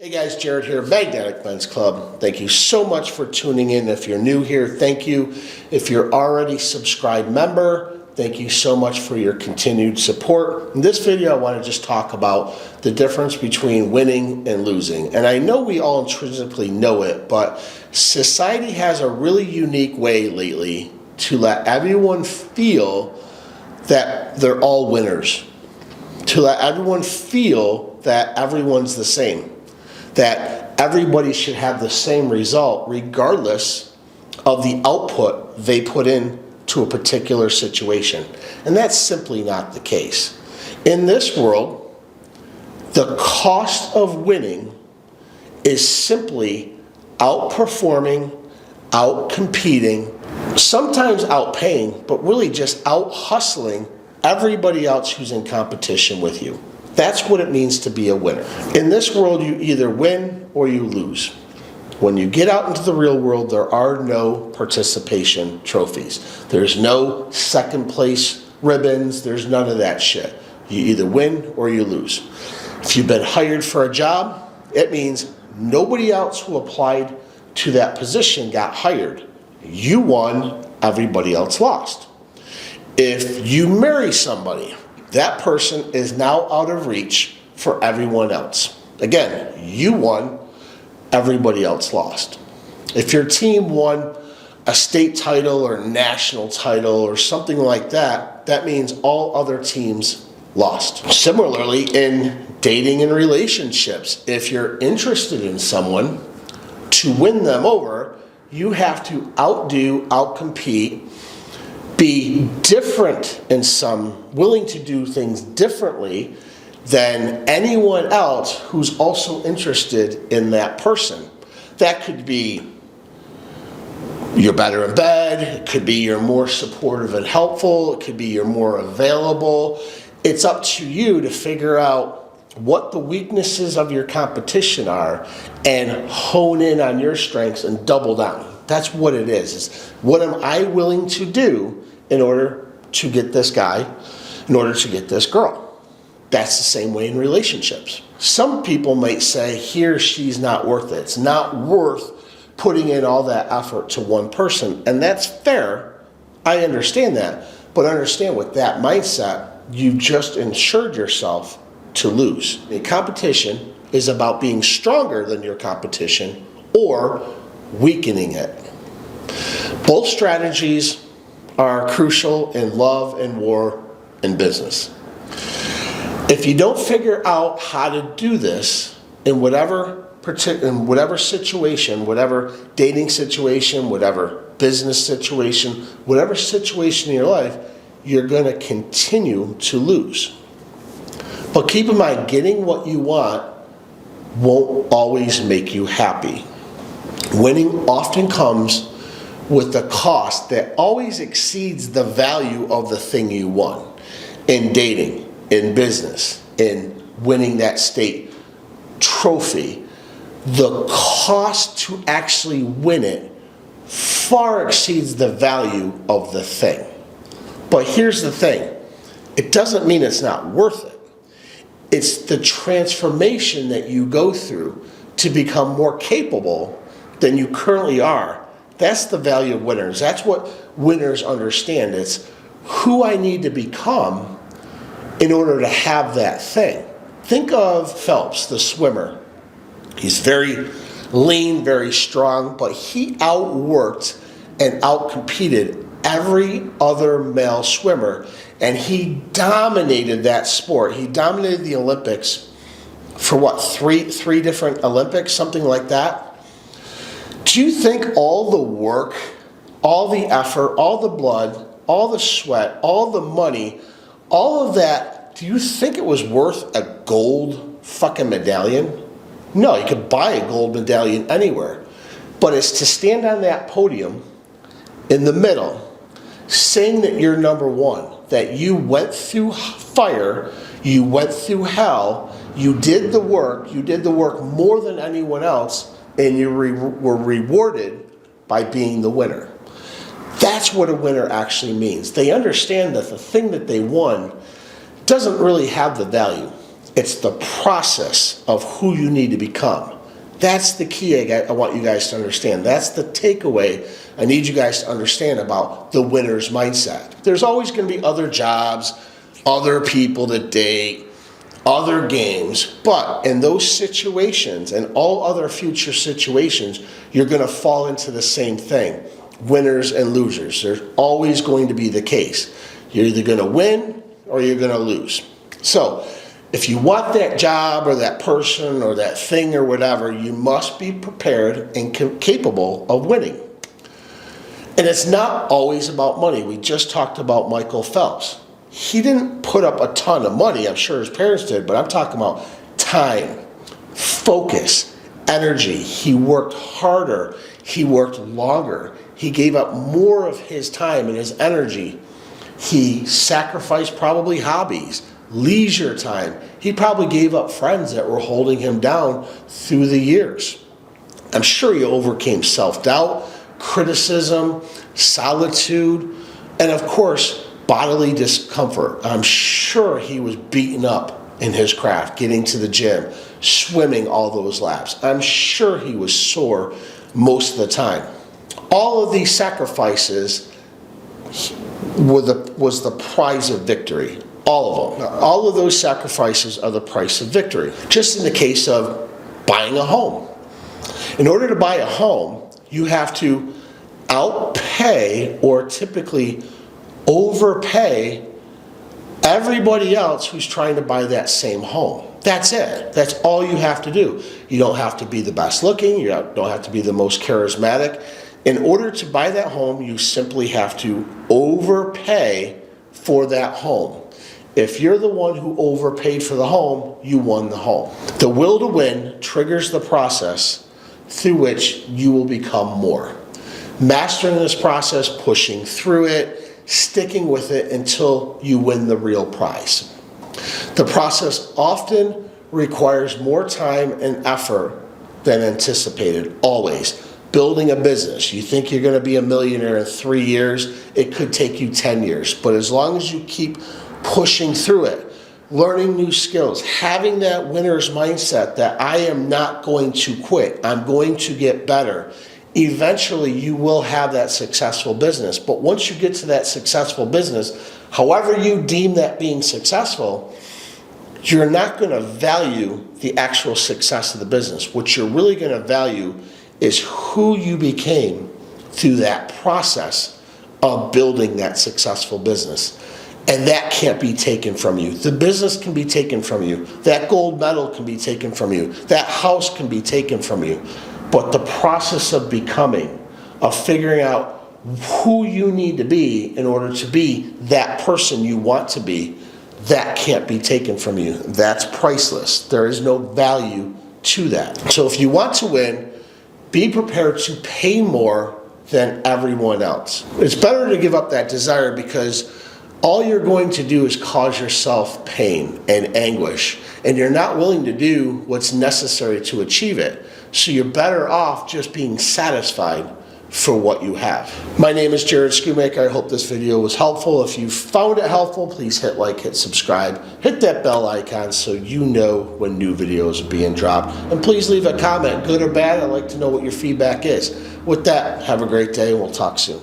Hey guys, Jared here, Magnetic Men's Club. Thank you so much for tuning in. If you're new here, thank you. If you're already a subscribed member, thank you so much for your continued support. In this video, I want to just talk about the difference between winning and losing. And I know we all intrinsically know it, but society has a really unique way lately to let everyone feel that they're all winners, to let everyone feel that everyone's the same, that everybody should have the same result regardless of the output they put in to a particular situation. And that's simply not the case. In this world, the cost of winning is simply outperforming, outcompeting, sometimes outpaying, but really just out-hustling everybody else who's in competition with you. That's what it means to be a winner. In this world, you either win or you lose. When you get out into the real world, there are no participation trophies. There's no second place ribbons. There's none of that shit. You either win or you lose. If you've been hired for a job, it means nobody else who applied to that position got hired. You won, everybody else lost. If you marry somebody, that person is now out of reach for everyone else. Again, you won, everybody else lost. If your team won a state title or national title or something like that, that means all other teams lost. Similarly, in dating and relationships, if you're interested in someone, to win them over, you have to outdo, outcompete, be different in some, willing to do things differently than anyone else who's also interested in that person. That could be you're better in bed, it could be you're more supportive and helpful, it could be you're more available. It's up to you to figure out what the weaknesses of your competition are and hone in on your strengths and double down. That's what it is what am I willing to do in order to get this guy, in order to get this girl. That's the same way in relationships. Some people might say he or she's not worth it. It's not worth putting in all that effort to one person. And that's fair. I understand that. But understand with that mindset, you've just insured yourself to lose. The competition is about being stronger than your competition or weakening it. Both strategies are crucial in love and war and business. If you don't figure out how to do this in whatever situation, whatever dating situation, whatever business situation, whatever situation in your life, you're going to continue to lose. But keep in mind, getting what you want won't always make you happy. Winning often comes with the cost that always exceeds the value of the thing you won. In dating, in business, in winning that state trophy, the cost to actually win it far exceeds the value of the thing. But here's the thing, it doesn't mean it's not worth it. It's the transformation that you go through to become more capable than you currently are. That's the value of winners. That's what winners understand. It's who I need to become in order to have that thing. Think of Phelps, the swimmer. He's very lean, very strong, but he outworked and outcompeted every other male swimmer, and he dominated that sport. He dominated the Olympics for what, three different Olympics, something like that? Do you think all the work, all the effort, all the blood, all the sweat, all the money, all of that, do you think it was worth a gold fucking medallion? No, you could buy a gold medallion anywhere. But it's to stand on that podium in the middle, saying that you're number one, that you went through fire, you went through hell, you did the work more than anyone else, and you were rewarded by being the winner. That's what a winner actually means. They understand that the thing that they won doesn't really have the value. It's the process of who you need to become. That's the key I want you guys to understand. That's the takeaway I need you guys to understand about the winner's mindset. There's always going to be other jobs, other people to date, other games, but in those situations and all other future situations, you're going to fall into the same thing. Winners and losers. There's always going to be the case. You're either going to win or you're going to lose. So if you want that job or that person or that thing or whatever, you must be prepared and capable of winning. And it's not always about money. We just talked about Michael Phelps. He didn't put up a ton of money. I'm sure his parents did, but I'm talking about time, focus, energy. He worked harder. He worked longer. He gave up more of his time and his energy. He sacrificed probably hobbies, leisure time. He probably gave up friends that were holding him down through the years. I'm sure he overcame self-doubt, criticism, solitude, and of course, bodily discomfort. I'm sure he was beaten up in his craft, getting to the gym, swimming all those laps. I'm sure he was sore most of the time. All of these sacrifices was the prize of victory. All of them. All of those sacrifices are the price of victory. Just in the case of buying a home. In order to buy a home, you have to outpay or typically overpay everybody else who's trying to buy that same home. That's it. That's all you have to do. You don't have to be the best looking. You don't have to be the most charismatic. In order to buy that home, you simply have to overpay for that home. If you're the one who overpaid for the home, you won the home. The will to win triggers the process through which you will become more. Mastering this process, pushing through it, sticking with it until you win the real prize. The process often requires more time and effort than anticipated, always. Building a business, you think you're going to be a millionaire in 3 years, it could take you 10 years. But as long as you keep pushing through it, learning new skills, having that winner's mindset that I am not going to quit, I'm going to get better, eventually you will have that successful business. But once you get to that successful business, however you deem that being successful, you're not going to value the actual success of the business. What you're really going to value is who you became through that process of building that successful business. And that can't be taken from you. The business can be taken from you. That gold medal can be taken from you. That house can be taken from you. But the process of becoming, of figuring out who you need to be in order to be that person you want to be, that can't be taken from you. That's priceless. There is no value to that. So if you want to win, be prepared to pay more than everyone else. It's better to give up that desire because all you're going to do is cause yourself pain and anguish, and you're not willing to do what's necessary to achieve it. So you're better off just being satisfied for what you have. My name is Jared Schoonmaker. I hope this video was helpful. If you found it helpful, please hit like, hit subscribe, hit that bell icon so you know when new videos are being dropped. And please leave a comment, good or bad. I'd like to know what your feedback is. With that, have a great day and we'll talk soon.